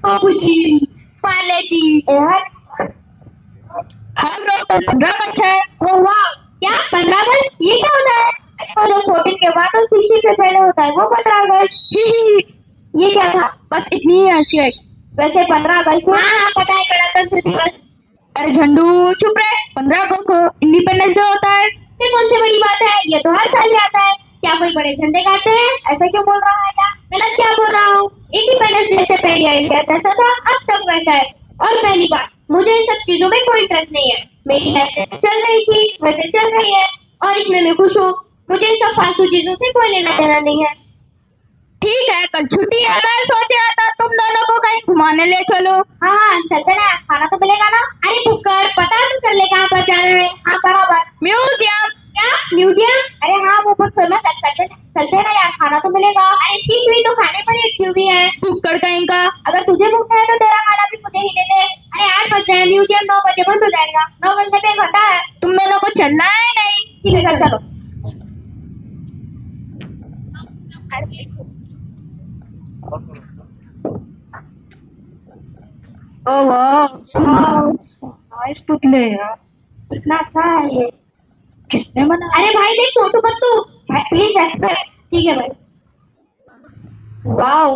Capuchin, Parle जी। हाँ bro, 15 अगस्त है। ओ वाह, क्या 15 अगस्त? ये क्या होता है? वो जो 14 के बाद और 16 से पहले होता है वो 15 अगस्त। ये क्या था? बस इतनी ही हंसी है। वैसे 15 अगस्त, हाँ हाँ पता है, गणतंत्र दिवस। अरे झंडू चुप रहे, 15 अगस्त को इंडिपेंडेंस डे होता है। ये कौन सी बड़ी बात है? ये तो हर साल ही आता है। क्या कोई बड़े झंडे गाड़ते हैं? ऐसा क्यों बोल रहा है? क्या गलत क्या बोल रहा हूँ? इंडिपेंडेंस डे से पहले इंडिया कैसा था, अब तक वैसा है। और पहली बात, मुझे इन सब चीजों में कोई इंटरेस्ट नहीं है। मेरी लाइफ जैसे चल रही थी वैसे चल रही है और इसमें मैं खुश हूँ। मुझे इन सब फालतू चीजों से कोई लेना देना नहीं है। ठीक है, कल छुट्टी है, मैं सोच रहा था तुम दोनों को कहीं घुमाने ले चलो। हाँ हाँ चलते ना, खाना तो मिलेगा ना। अरे बुक्कड़, पता है कर ले कहाँ पर जाना है? हाँ बराबर, म्यूजियम। क्या म्यूजियम? अरे हाँ वो बहुत फेमस है, चलते ना यार, खाना तो मिलेगा। अरे इसकी सुई तो खाने पर ही अटकी हुई है। बुक्कड़ कहीं का। अगर तुझे भूख है तो तेरा खाना भी मुझे ही दे दे। अरे 8 बज रहे हैं, म्यूजियम 9 बजे बंद हो जाएगा। 9 बजने पे 1 घंटा है। तुम दोनों को चलना है नहीं? ठीक है चलो। ओ वाह, नाइस पुतले यार, कितना अच्छा है ये। किसने बनाया? अरे भाई देख छोटू बच्चू, प्लीज एक्सपेक्ट। ठीक है भाई। वाओ,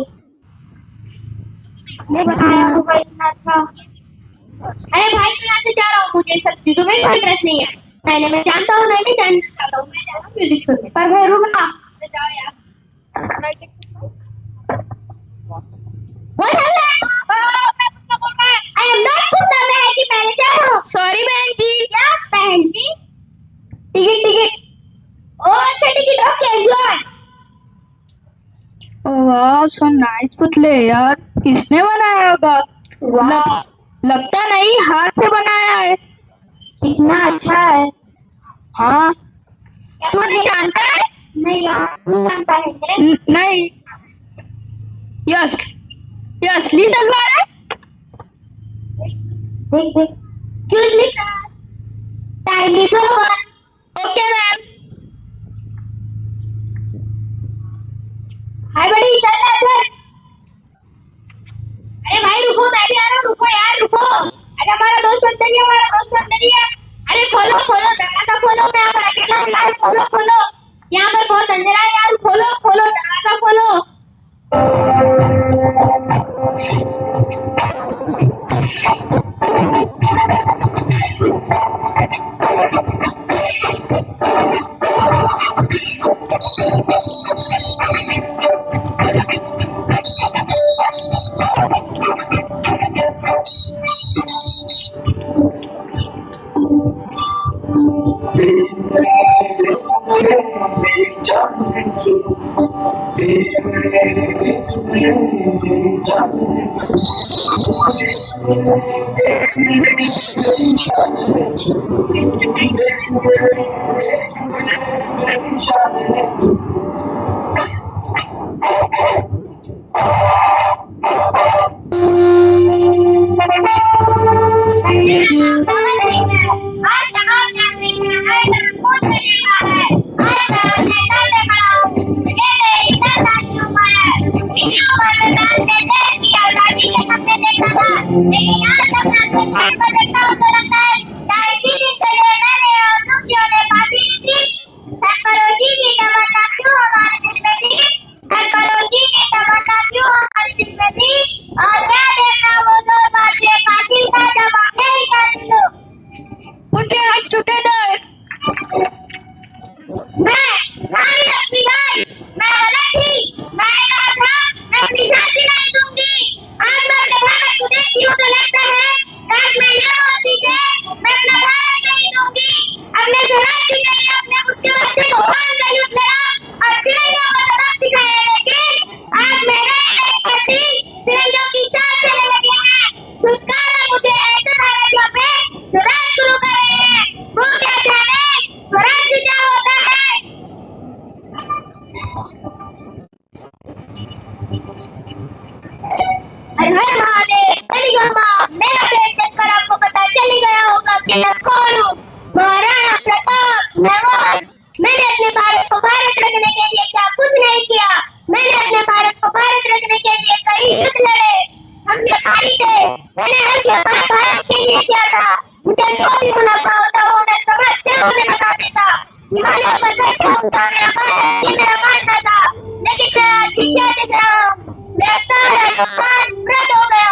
ये बनाया होगा इतना अच्छा। अरे भाई मैं यहाँ से जा रहा हूँ, मुझे इन सब चीजों में कोई इंटरेस्ट नहीं है। पहले मैं जानता हूँ, नहीं जानना चाहता हूँ, मैं जा रहा हूँ म्यूजिक सुनने। पर भाई रुक ना, जाओ यार। What is it? मैं कुत्ता बोल रहा है। I am not कुत्ता, मैं है कि पहले जा रहा हूँ। सॉरी बहन जी। क्या बहन जी? Ticket ticket. ओ अच्छा टिकट, ओके एंजॉय। ओ वाह, सो नाइस पुतले यार, किसने बनाया होगा? वाह लगता नहीं हाथ से बनाया है। कितना अच्छा है। हाँ, तू नहीं जानता है? नहीं यार, नहीं जानता है। नहीं, यस, ये असली तलवार है। देख देख। Excuse me sir, time is over. Okay ma'am. हाय बड़ी, चल ना चल। अरे भाई रुको, मैं भी आ रहा हूँ, रुको यार रुको। अरे हमारा दोस्त अंदर ही है, हमारा दोस्त अंदर ही है। अरे खोलो खोलो दरवाजा खोलो, मैं यहाँ पर अकेला हूँ यार, खोलो खोलो। यहाँ पर बहुत अंधेरा है यार, खोलो खोलो दरवाजा खोलो। लेकिन आज जब रात में 8 बजे का तो लगता है क्या इसी दिन के लिए मैंने और सुखियों ने फांसी ली थी। सरफरोशी की तमन्ना क्यों हमारे दिल में थी, सरफरोशी की तमन्ना क्यों हमारे दिल में थी। और क्या देखना वो दो बातें कातिल का जवाब नहीं कातिल लो। Put your hands together. मैं रानी लक्ष्मीबाई, मैं गलत थी। मैंने कहा था मैं अपनी झांसी नहीं दूंगी। आज मैं अपने भारत को देखती हूँ तो लगता है काश मैं ये बोलती कि मैं अपना भारत नहीं दूंगी। अपने स्वराज के लिए अपने खुद के बच्चे को फांस कर युद्ध लड़ा और तिरंगे को सबक सिखाया, लेकिन आज मेरे ऐसी तिरंगे की चाल चलने लगे हैं। छुटकारा मुझे ऐसे भारतीयों पे जो राज शुरू कर रहे हैं, वो क्या जाने स्वराज क्या होता है। हर हर महादेव, कलिगमा। मेरा पेट देखकर आपको पता चल ही गया होगा कि मैं कौन हूँ। महाराणा प्रताप, मैं वो। मैंने अपने भारत को भारत रखने के लिए क्या कुछ नहीं किया। मैंने अपने भारत को भारत रखने के लिए कई युद्ध लड़े। हमने ये क्या था? मुझे जो भी मुनाफा होता वो मैं समाज सेवा में लगा देता। हिमालय पर बैठा होता मेरा भारत ये मेरा मानना था, लेकिन मैं आज ही क्या देख रहा हूँ, मेरा सारा योगदान व्यर्थ हो गया।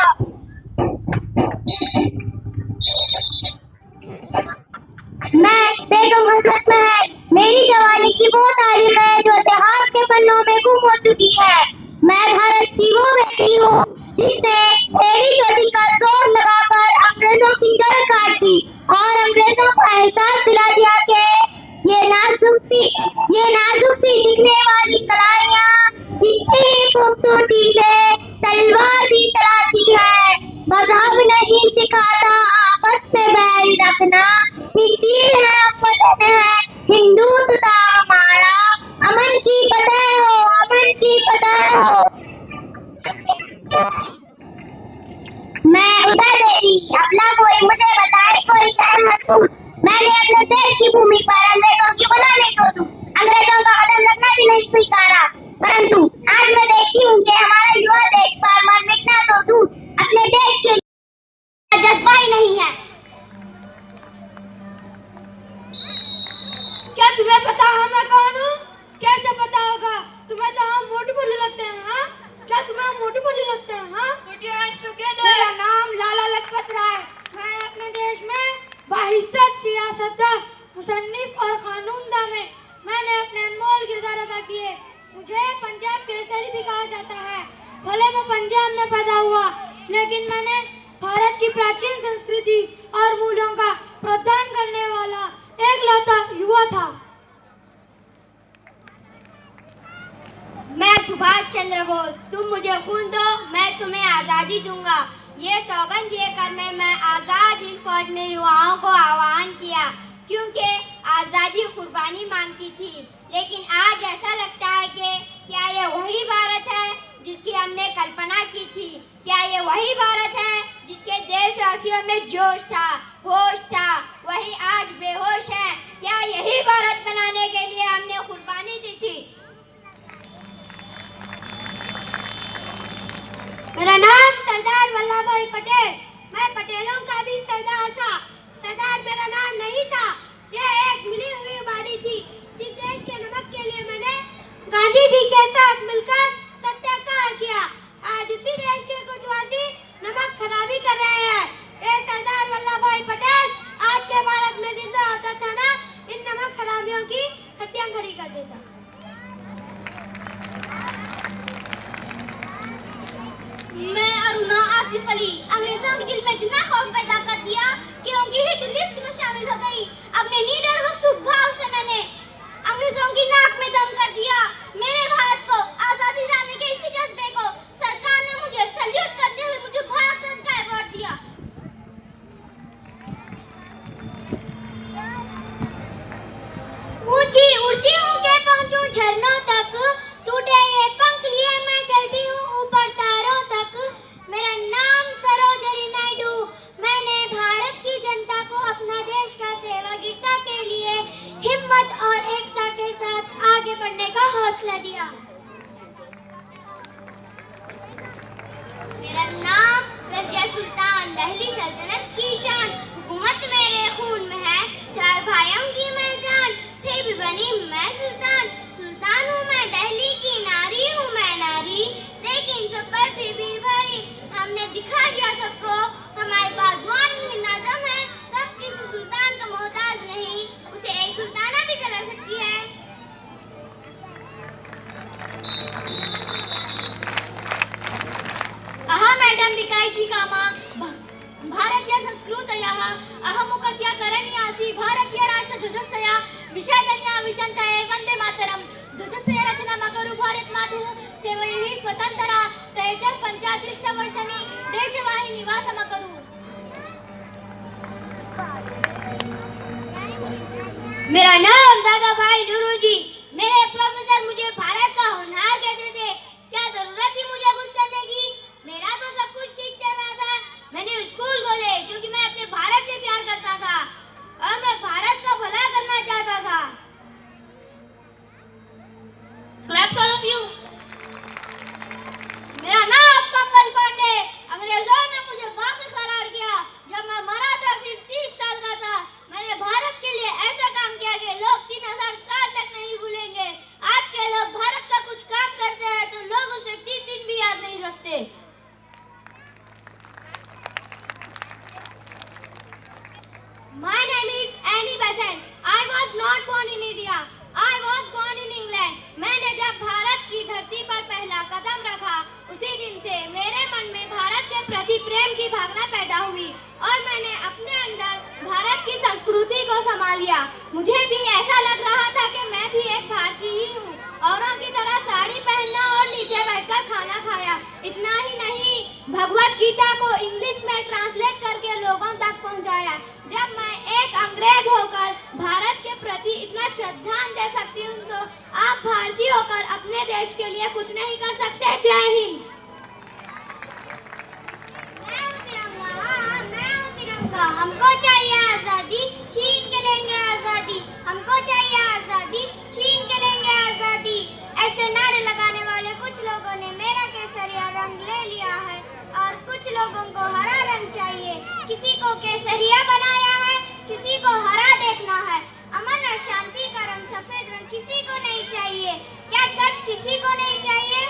मैं बेगम हजरत महल, मेरी जवानी की वो तारीख है जो इतिहास के पन्नों में गुम हो चुकी है। मैं भारत की वो बेटी हूँ जिसने एड़ी चोटी का जोर लगाकर अंग्रेजों की जड़ काट दी और अंग्रेजों को एहसास दिला दिया कि ये नाजुक सी दिखने वाली कलाइयाँ इतनी ही खूबसूरती से तलवार भी चलाती है। मजहब नहीं सिखाता आपस में बैर रखना, हिंदी है हम वतन है हिंदुस्तां हमारा, अमन की फतह हो, अमन की फतह हो। मैं उदय देवी, अबला कोई मुझे बताए कोई कायम मजबूत, मैंने अपने देश की भूमि पर अंग्रेजों की गुलामी को दूं, अंग्रेजों का कदम रखना भी नहीं स्वीकारा, परंतु आज मैं देखती हूँ कि हमारा युवा देश पर मर मिटना तो दूर अपने देश के लिए जज्बा ही नहीं है। क्या तुम्हें पता है मैं कौन हूँ? कैसे पता होगा? तुम्हें तो हम मोटी बोली लगते हैं। हाँ, क्या तुम्हें हम मोटी बोली लगते हैं? हाँ, मेरा नाम लाला लजपत राय। मैं अपने देश में बाहिस्सत सियासतदान, मुसन्निफ और कानूनदा में मैंने अपने अनमोल किरदार अदा किए। मुझे पंजाब केसरी भी कहा जाता है। भले मैं पंजाब में पैदा हुआ, लेकिन मैंने भारत की प्राचीन संस्कृति और मूल्यों का प्रदान करने वाला एकलौता युवा था। मैं सुभाष चंद्र बोस, तुम मुझे खून दो, मैं तुम्हें आज़ादी दूंगा। ये सौगंध लेकर मैं आज़ाद हिंद फौज में युवाओं को आह्वान किया, क्योंकि आज़ादी कुर्बानी मांगती थी। लेकिन आज ऐसा लगता है कि क्या ये वही भारत है जिसकी हमने कल्पना की थी? क्या ये वही भारत है जिसके देशवासियों में जोश था, होश था, वही आज बेहोश है? क्या यही भारत बनाने के लिए हमने कुर्बानी दी थी? मेरा नाम सरदार वल्लभ भाई पटेल, मैं पटेलों का भी सरदार था। सरदार मेरा नाम नहीं था, यह एक मिली हुई वाणी थी। जिस देश के नमक के लिए मैंने गांधी जी के साथ मिलकर सत्याग्रह किया, आज उसी देश के कुछ वासी नमक खराबी कर रहे हैं। ये सरदार वल्लभ भाई पटेल आज के भारत में जिंदा होता था ना, इन नमक खराबियों की हत्या खड़ी कर देता। मैं अरुणा आसिफ अली, अंग्रेजों के दिल में इतना खौफ पैदा कर दिया कि उनकी हिट लिस्ट में शामिल हो गई। अपने नीडर व सुभाव से मैंने अंग्रेजों की नाक में दम कर दिया। मेरे भारत को आजादी दिलाने के इसी जज्बे को सरकार ने मुझे सैल्यूट करते हुए मुझे भारत रत्न का अवार्ड दिया। ऊंची उड़ती हूँ के पहुँचूं झरनों तक, टूटे ये पंख लिए मैं चलती हूँ ऊपर तारों तक। मेरा नाम सरोजनी नायडू, मैंने भारत की जनता को अपना देश का सेवागिरता के लिए हिम्मत और एकता के साथ आगे बढ़ने का हौसला दिया। मेरा नाम रज़िया सुल्तान, दिल्ली सल्तनत की शान, हुकूमत मेरे खून में है, चार भाइयों की मैं जान, फिर भी बनी मैं सुल्तान। सुल्तान हूँ मैं, दिल्ली की नारी हूँ मैं नारी, लेकिन सब पर फिर भी भारी। हमने दिखा दिया सबको हमारे पास जवान नाज़म है, सब किसी सुल्तान का मोहताज नहीं, उसे एक सुल्ताना भी चला सकती है। मैडम विकायची कामा भारतीय संस्कृतयः अहमुखत्या करणीयासि भारतीय राष्ट्रध्वजस्य विषयदन्या विचिन्तये वन्दे मातरम्। ध्वजस्य रचनामकरु भारत मातु सेवैः स्वतन्त्रा तैः 35 वर्षाणि देशवाहि निवासमकरु। मेरा नाम दादा भाई नूरुजी, मेरे प्रोफेसर मुझे भारत का होनहार कहते थे। क्या जरूरत थी मुझे कुछ करने की? मेरा तो सब कुछ ठीक चल रहा था। मैंने स्कूल खोले क्योंकि मैं अपने भारत से प्यार करता था और मैं भारत का भला करना चाहता था। Claps all of you. मेरा नाम मंगल पांडे, अंग्रेजों ने मुझे वापस करार किया। जब मैं मरा भगवत गीता को इंग्लिश में ट्रांसलेट करके लोगों तक पहुंचाया। जब मैं एक अंग्रेज होकर भारत के प्रति इतना श्रद्धांजलि दे सकती हूँ, तो आप भारतीय होकर अपने देश के लिए कुछ नहीं कर सकते। जय हिंद। मैं हूँ तिरंगा, हाँ मैं हूँ तिरंगा। हमको चाहिए आजादी, छीन के लेंगे आजादी। हमको चाहिए आजादी, छीन के लेंगे आजादी। ऐसे नारे लगाने वाले कुछ लोगों ने मेरा केसरिया रंग ले लिया है और कुछ लोगों को हरा रंग चाहिए। किसी को केसरिया बनाया है, किसी को हरा देखना है। अमन और शांति का रंग सफेद रंग किसी को नहीं चाहिए। क्या सच किसी को नहीं चाहिए?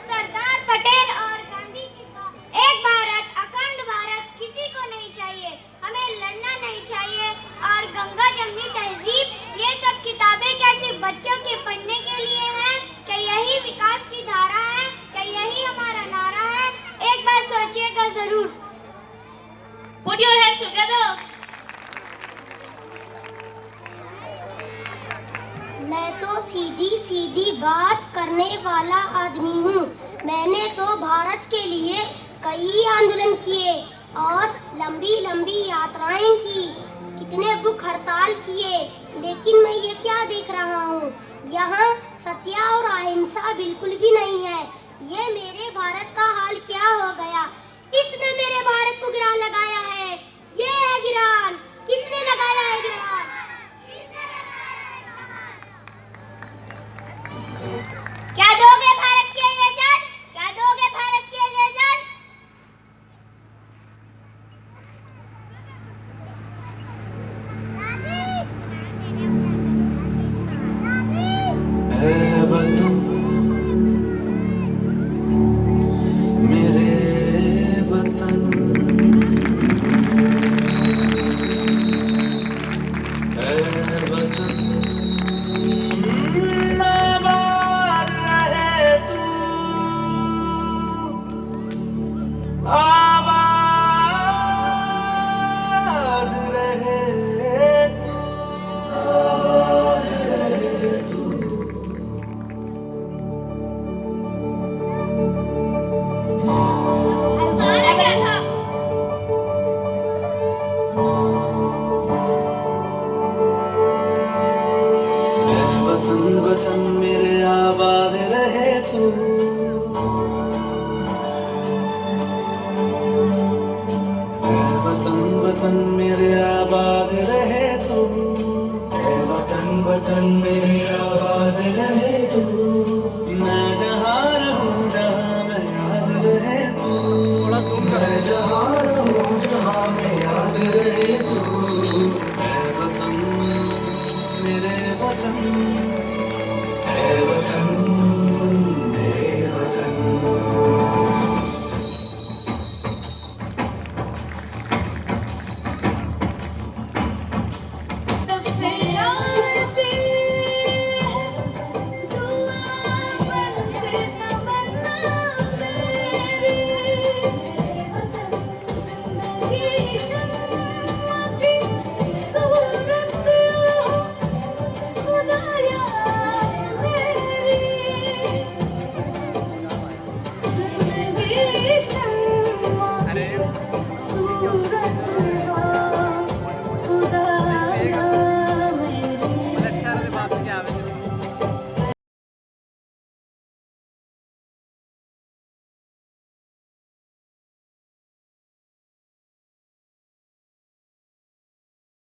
सरदार पटेल और गांधी जी का एक भारत अखंड भारत किसी को नहीं चाहिए। हमें लड़ना नहीं चाहिए। और गंगा जमुनी तहजीब ये सब किताबें क्या सिर्फ बच्चों के पढ़ने के लिए हैं? क्या यही विकास की धारा है? क्या यही हमारा नारा है? एक बार सोचिएगा जरूर। Put your hands together. मैं तो सीधी सीधी बात करने वाला आदमी हूँ। मैंने तो भारत के लिए कई आंदोलन किए और लंबी लंबी यात्राएं की, कितने भूख हड़ताल किए, लेकिन मैं ये क्या देख रहा हूँ, यहाँ सत्य और अहिंसा बिल्कुल भी नहीं है। ये मेरे भारत का हाल क्या हो गया? किसने मेरे भारत को गिरान लगाया है? ये है गिरान। किसने लगाया है गिरान?